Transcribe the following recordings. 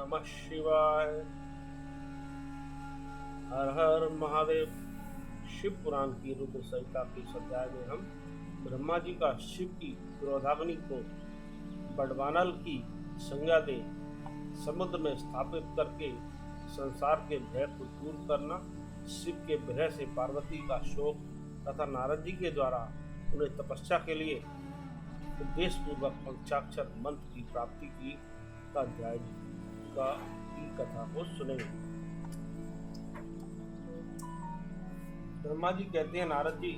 नमः शिवाय। हर हर महादेव। शिव पुराण की रुद्र संहिता के इस अध्याय में हम ब्रह्मा जी का शिव की क्रोधाग्नि को बड़वानल की संज्ञा दे समुद्र में स्थापित करके संसार के भय को दूर करना, शिव के भय से पार्वती का शोक तथा नारद जी के द्वारा उन्हें तपस्या के लिए उद्देश्य पूर्वक पंचाक्षर मंत्र की प्राप्ति की का अध्याय की कथा को सुनेंगे। ब्रह्मा जी कहते हैं, नारद जी,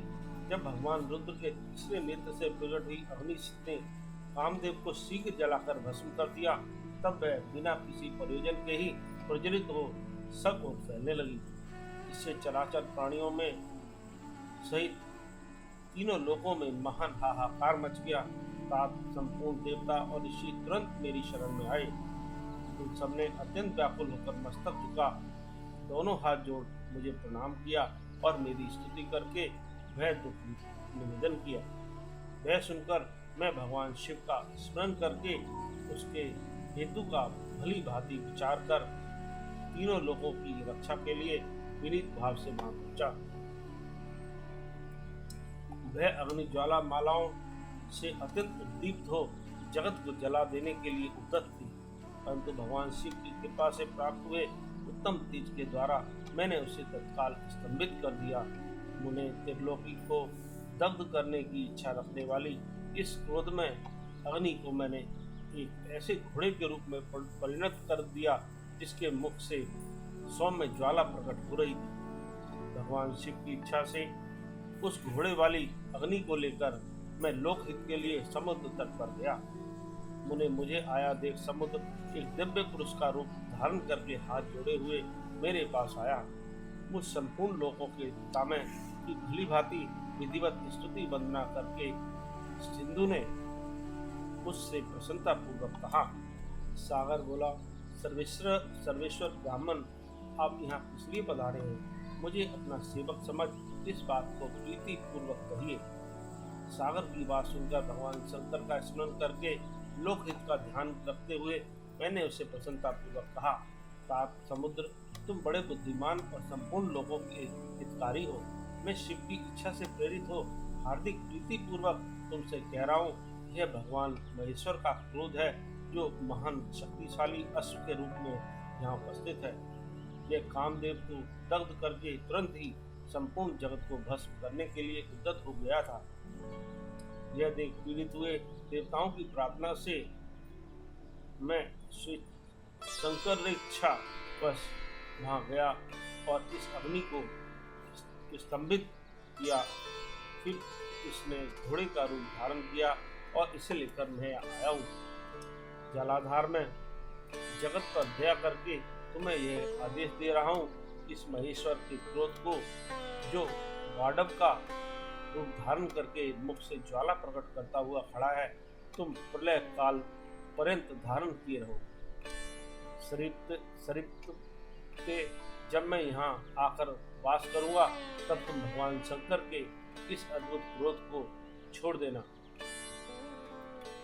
जब भगवान रुद्र के तीसरे नेत्र से प्रकट हुई अग्नि ने कामदेव को शीघ्र जलाकर भस्म कर दिया, तब वह बिना किसी प्रयोजन के ही प्रज्वलित हो सब ओर फैलने लगी। इससे चराचर प्राणियों में सहित तीनों लोकों में महान हाहाकार मच गया। तात संपूर्ण देवता और ऋषि तुरंत मेरी शरण में आए। उन सबने अत्यंत व्याकुल होकर मस्तक झुका, दोनों हाथ जोड़ मुझे प्रणाम किया और मेरी स्तुति करके वह दुख निवेदन किया। वह सुनकर मैं भगवान शिव का स्मरण करके उसके हेतु का भली भांति विचार कर तीनों लोगों की रक्षा के लिए विनीत भाव से वहां पहुंचा। वह अग्नि ज्वाला मालाओं से अत्यंत उद्दीप्त हो जगत को जला देने के लिए उद्यत थी, परंतु भगवान शिव की कृपा से प्राप्त हुए उत्तम तेज के द्वारा मैंने उसे तत्काल स्तंभित कर दिया। मुने त्रिलोकी को दग्ध करने की इच्छा रखने वाली इस क्रोध में अग्नि को मैंने एक ऐसे घोड़े के रूप में परिणत कर दिया जिसके मुख से सौम्य ज्वाला प्रकट हो रही थी। भगवान शिव की इच्छा से उस घोड़े वाली अग्नि को लेकर मैं लोकहित के लिए समुद्र तट पर गया। मुझे आया देख समुद्र एक दिव्य पुरुष का रूप धारण करके हाथ जोड़े हुए मेरे पास आया। मुझ संपूर्ण लोकों के तामे की भली भांति विधिवत स्तुति वंदना करके सिंधु ने मुझसे प्रसन्नता पूर्वक कहा। सागर बोला, सर्वेश्वर ब्राह्मण, आप यहाँ किस लिए पधारे हैं? मुझे अपना सेवक समझ इस बात को प्रीति पूर्वक कहिए। सागर की बात सुनकर भगवान शंकर का स्मरण करके लोकहित का ध्यान रखते हुए मैंने उसे प्रसन्नता पूर्वक कहा, तात समुद्र, तुम बड़े बुद्धिमान और संपूर्ण लोगों के हितकारी हो। मैं शिव की इच्छा से प्रेरित हो हार्दिक प्रीति पूर्वक तुमसे कह रहा हूँ, यह भगवान महेश्वर का क्रोध है जो महान शक्तिशाली अश्व के रूप में यहाँ उपस्थित है। यह कामदेव को दग्ध करके तुरंत ही संपूर्ण जगत को भस्म करने के लिए उद्यत हो गया था। यह देख पीड़ित हुए देवताओं की प्रार्थना से मैं श्री शंकर इच्छा बस वहां गया और इस अग्नि को स्तंभित किया। फिर इसने घोड़े का रूप धारण किया और इसे लेकर मैं आया हूँ। जलाधार में जगत पर दया करके तुम्हें यह आदेश दे रहा हूँ, इस महेश्वर के क्रोध को जो गाढ़व का रूप धारण करके मुख से ज्वाला प्रकट करता हुआ खड़ा है, तुम प्रलय काल पर्यंत धारण किए रहो। सरिप्त के जब मैं यहाँ आकर वास करूंगा, तब तुम भगवान शंकर के इस अद्भुत क्रोध को छोड़ देना।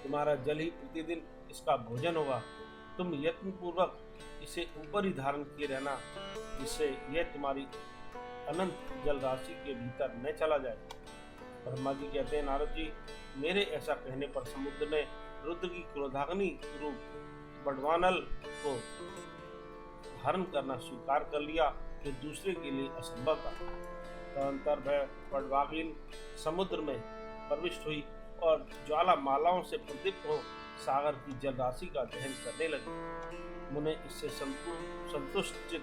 तुम्हारा जल ही प्रतिदिन इसका भोजन होगा। तुम यत्न पूर्वक इसे ऊपर ही धारण किए रहना, जिससे यह तुम्हारी अनंत जल राशि के भीतर न चला जाए। ब्रह्मा जी कहते हैं, नारद जी, मेरे ऐसा कहने पर समुद्र ने रुद्र की क्रोधाग्नि रूप बड़वानल को धारण करना स्वीकार कर लिया, जो दूसरे के लिए असंभव था। तदंतर वह बड़वागिन समुद्र में प्रविष्ट हुई और ज्वाला मालाओं से प्रदीप्त हो सागर की जल राशि का दहन करने लगी। मुने इससे संतुष्ट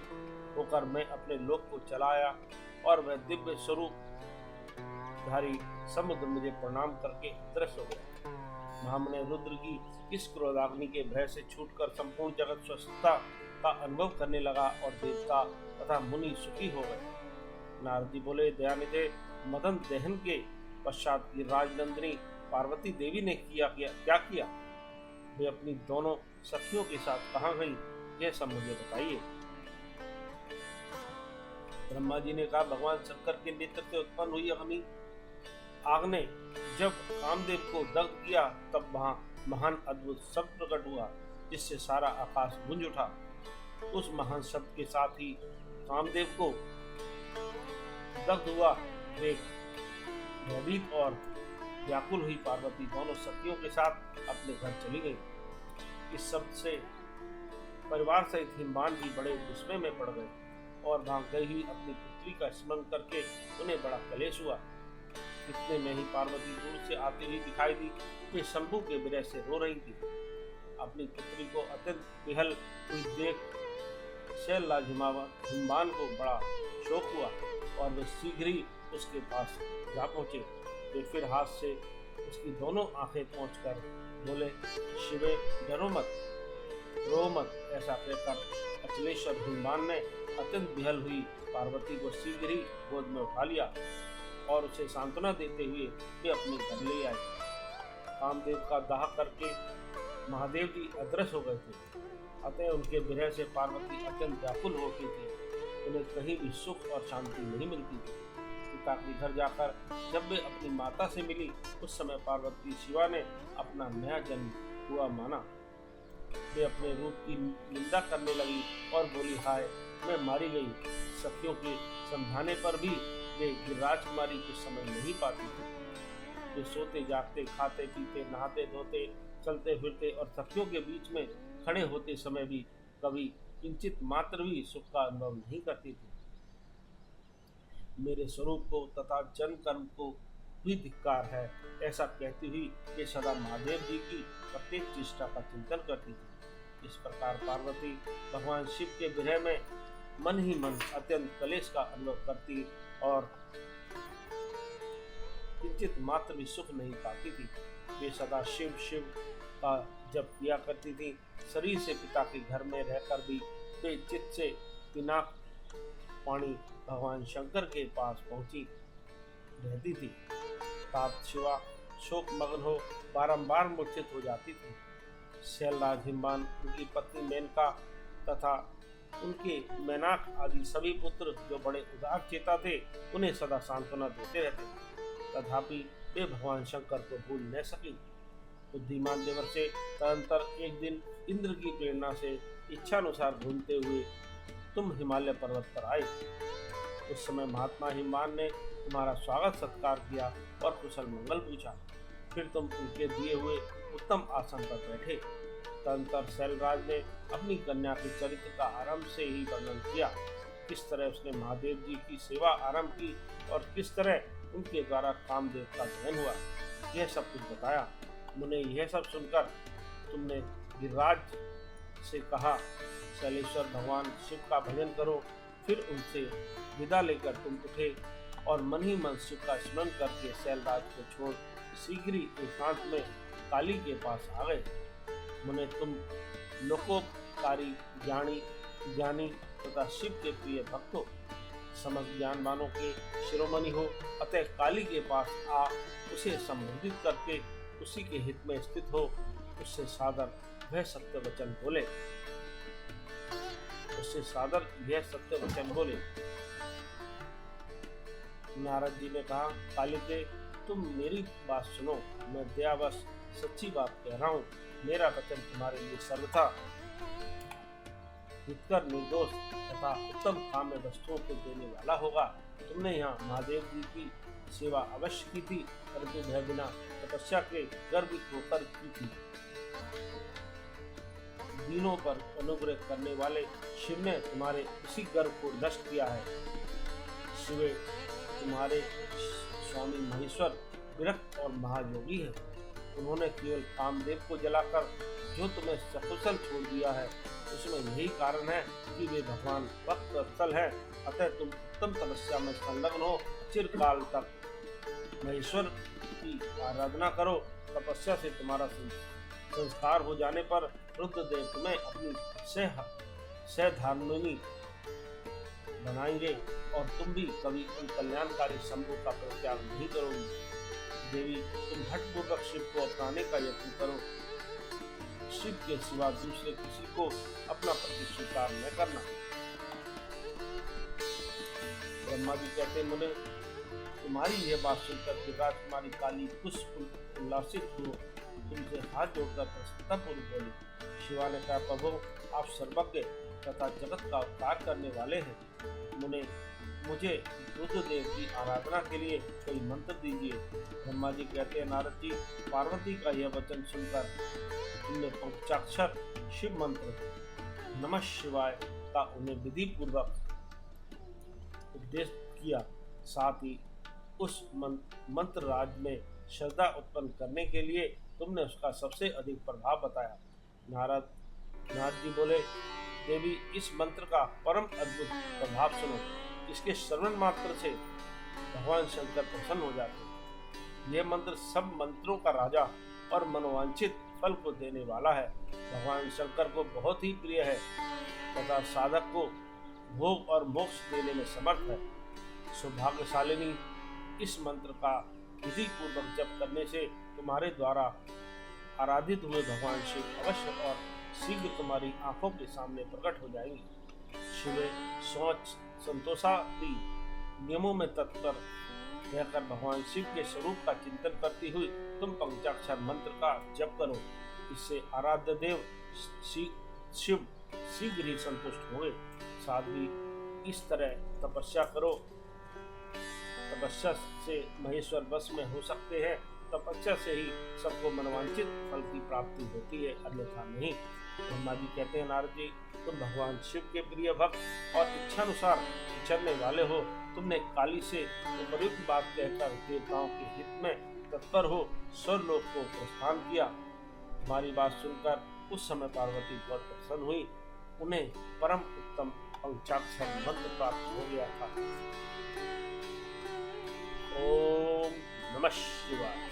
होकर मैं अपने लोक को चला आया और वह दिव्य स्वरूप धारी समुद्र मुझे प्रणाम करके दृश्य हो गया। महामुने रुद्र की इस क्रोधाग्नि के भय से छूटकर संपूर्ण जगत स्वस्थता का अनुभव करने लगा और देवता तथा मुनि सुखी हो गए। नारद जी बोले, दयानिधे, मदन दहन के पश्चात की राजनंदिनी पार्वती देवी ने क्या किया? वे अपनी दोनों सखियों के साथ कहाँ गई, यह सब मुझे बताइए। ब्रह्मा जी ने कहा, भगवान शंकर के नेत्र से उत्पन्न हुई अग्नि आग ने जब कामदेव को दग्ध किया, तब वहां महान अद्भुत शब्द प्रकट हुआ, जिससे सारा आकाश गूंज उठा उस महान शब्द के साथ ही कामदेव को दग्ध हुआ देख भयभीत और व्याकुल हुई पार्वती दोनों सखियों के साथ अपने घर चली गई। इस शब्द से परिवार सहित हिमवान भी बड़े गुस्से में पड़ गए और वहां गई हुई अपनी पुत्री का स्मरण करके उन्हें बड़ा कलेश हुआ। इतने में ही पार्वती दूर से आती हुई दिखाई दी। वे शंभू के विरह से रो रही थी। अपनी पुत्री को अत्यंत विहल हुई देख शैलराज हिमवान को बड़ा शोक हुआ और वे शीघ्र ही उसके पास जा पहुंचे। वे फिर हाथ से उसकी दोनों आंखें पहुंचकर बोले, शिवे डरो मत, रो मत। ऐसा कहकर अचलेश्वर हिमवान ने अत्यंत विहल हुई पार्वती को शीघ्र ही गोद में उठा लिया और उसे सांत्वना देते हुए वे अपने घर ले आए। कामदेव का दाह करके महादेव जी अदृश्य हो गए थे, अतः उनके विरह से पार्वती अत्यंत व्याकुल हो गई थी। उन्हें कहीं भी सुख और शांति नहीं मिलती थी। पिता के घर जाकर जब वे अपनी माता से मिली, उस समय पार्वती शिवा ने अपना नया जन्म हुआ माना। वे अपने रूप की निंदा करने लगी और बोली, हाय मैं मारी गई। सखियों के समझाने पर भी वे राजकुमारी को समझ नहीं पाती थी। वे सोते जागते, खाते पीते, नहाते धोते, चलते फिरते और सखियों के बीच में खड़े होते समय भी कभी किंचित मात्र भी सुख का अनुभव नहीं करती थी। मेरे स्वरूप को तथा जन्म कर्म को भी धिक्कार है, ऐसा कहती हुई ये सदा महादेव जी की प्रत्येक चेष्टा का चिंतन करती थी। इस प्रकार पार्वती भगवान शिव के विरह में मन ही मन अत्यंत कलेश का अनुभव करती और किंचित मात्र भी सुख नहीं पाती थी। वे सदा शिव शिव का जप किया करती थी। शरीर से पिता के घर में रहकर भी वे चित्त से पिनाक पानी भगवान शंकर के पास पहुंची रहती थी। तात शिवा शोक मग्न हो बारंबार मूर्छित हो जाती थी। शैलराज हिमवान, उनकी पत्नी मेनका तथा उनके मैनाक आदि सभी पुत्र जो बड़े उदार चेता थे, उन्हें सदा सांत्वना देते रहते। तथापि वे भगवान शंकर को भूल न सकी। बुद्धिमान देवर्षि तदंतर एक दिन इंद्र की प्रेरणा से इच्छानुसार घूमते हुए तुम हिमालय पर्वत पर आए। उस समय महात्मा हिमवान ने तुम्हारा स्वागत सत्कार किया और कुशल मंगल पूछा। फिर तुम उनके दिए हुए उत्तम आसन पर बैठे। तदंतर शैलराज ने अपनी कन्या के चरित्र का आरंभ से ही वर्णन किया। किस तरह उसने महादेव जी की सेवा आरंभ की और किस तरह उनके द्वारा कामदेव का जन्म हुआ, यह सब कुछ बताया। मुने यह सब सुनकर तुमने गिरिराज से कहा, शैलेश्वर भगवान शिव का भजन करो। फिर उनसे विदा लेकर तुम उठे और मन ही मन शिव का स्मरण करके शैलराज को छोड़ शीघ्र ही एकांत में काली के पास आ गए। मुने तुम लोकोपकारी ज्ञानी तथा शिव के प्रिय भक्त हो, समस्त ज्ञानवानों के शिरोमणि हो, अतः काली के पास आ उसे संबोधित करके उसी के हित में स्थित हो, उससे सादर वह सत्य वचन बोले। उससे सादर यह सत्य वचन बोले। नारद जी ने कहा, कालिके तुम मेरी बात सुनो, मैं दयावश सच्ची बात कह रहा हूँ। मेरा वचन तुम्हारे लिए सर्वथा हितकर, निर्दोष तथा उत्तम काम्य वस्तुओं को देने वाला होगा। तुमने यहाँ महादेव जी की सेवा अवश्य की थी, परंतु भय बिना तपस्या के गर्भित होकर की थी। दीनों पर अनुग्रह करने वाले शिव ने तुम्हारे उसी गर्व को नष्ट किया है। शिव तुम्हारे स्वामी महेश्वर विरक्त और महायोगी है। उन्होंने केवल कामदेव को जलाकर जो तुम्हें सकुशल छोड़ दिया है, उसमें यही कारण है कि वे भगवान भक्त स्थल है। अतः तुम उत्तम तपस्या में संलग्न हो, चिरकाल तक महेश्वर की आराधना करो। तपस्या से तुम्हारा संस्कार हो जाने पर रुद्रदेव तुम्हें अपनी सहधर्मिणी बनाएंगे और तुम भी कभी उन कल्याणकारी शंभु का परित्याग नहीं करोगी। देवी, तुम हठपूर्वक शिव को अपनाने का यत्न करो। शिव के सिवा दूसरे किसी को अपना पति स्वीकार न करना। ब्रह्मा जी कहते, मुने तुम्हारी यह बात सुनकर कि राजकुमारी काली पुष्प उल्लासित हो तुमसे हाथ जोड़कर प्रसन्नतापूर्वक बोली। शिवा ने कहा, प्रभु आप सर्वज्ञ तथा जगत का उपकार करने वाले हैं। मुझे रुद्रदेव की आराधना के लिए कोई मंत्र दीजिए। ब्रह्मा जी कहते हैं, नारद जी, पार्वती का यह वचन सुनकर उनने पंचाक्षर शिव मंत्र नमः शिवाय का उन्हें विधि पूर्वक उपदेश किया। साथ ही उस मंत्र राज में श्रद्धा उत्पन्न करने के लिए तुमने उसका सबसे अधिक प्रभाव बताया। नारद जी बोले, देवी, इस मंत्र का परम अद्भुत प्रभाव सुनो। इसके श्रवण मात्र से भगवान शंकर प्रसन्न हो जाते हैं। यह मंत्र सब मंत्रों का राजा और मनोवांछित फल को देने वाला है। भगवान शंकर को बहुत ही प्रिय है तथा साधक को भोग और मोक्ष देने में समर्थ है। सौभाग्यशालिनी, इस मंत्र का विधि पूर्वक जप करने से तुम्हारे द्वारा आराधित हुए भगवान शिव अवश्य और शीघ्र तुम्हारी आंखों के सामने प्रकट हो जाएंगे। शिव सोच संतोषादि नियमों में तत्पर रहकर भगवान शिव के स्वरूप का चिंतन करती हुई तुम पंचाक्षर मंत्र का जप करो। इससे आराध्य देव शिव शीघ्र ही संतुष्ट होंगे। साथ ही इस तरह तपस्या करो। तपस्या से महेश्वर वश में हो सकते हैं। तपस्या से ही सबको मनोवांछित फल की प्राप्ति होती है, अन्यथा नहीं। ब्रह्मा जी कहते हैं, नारद जी, तुम भगवान शिव के प्रिय भक्त और इच्छानुसार विचरने वाले हो। तुमने काली से उपयुक्त बात कहकर देवताओं के हित में तत्पर हो स्वर्लोक को प्रस्थान किया। तुम्हारी बात सुनकर उस समय पार्वती बहुत प्रसन्न हुई। उन्हें परम उत्तम पंचाक्षर मंत्र प्राप्त हो गया था। ओम नमः शिवाय।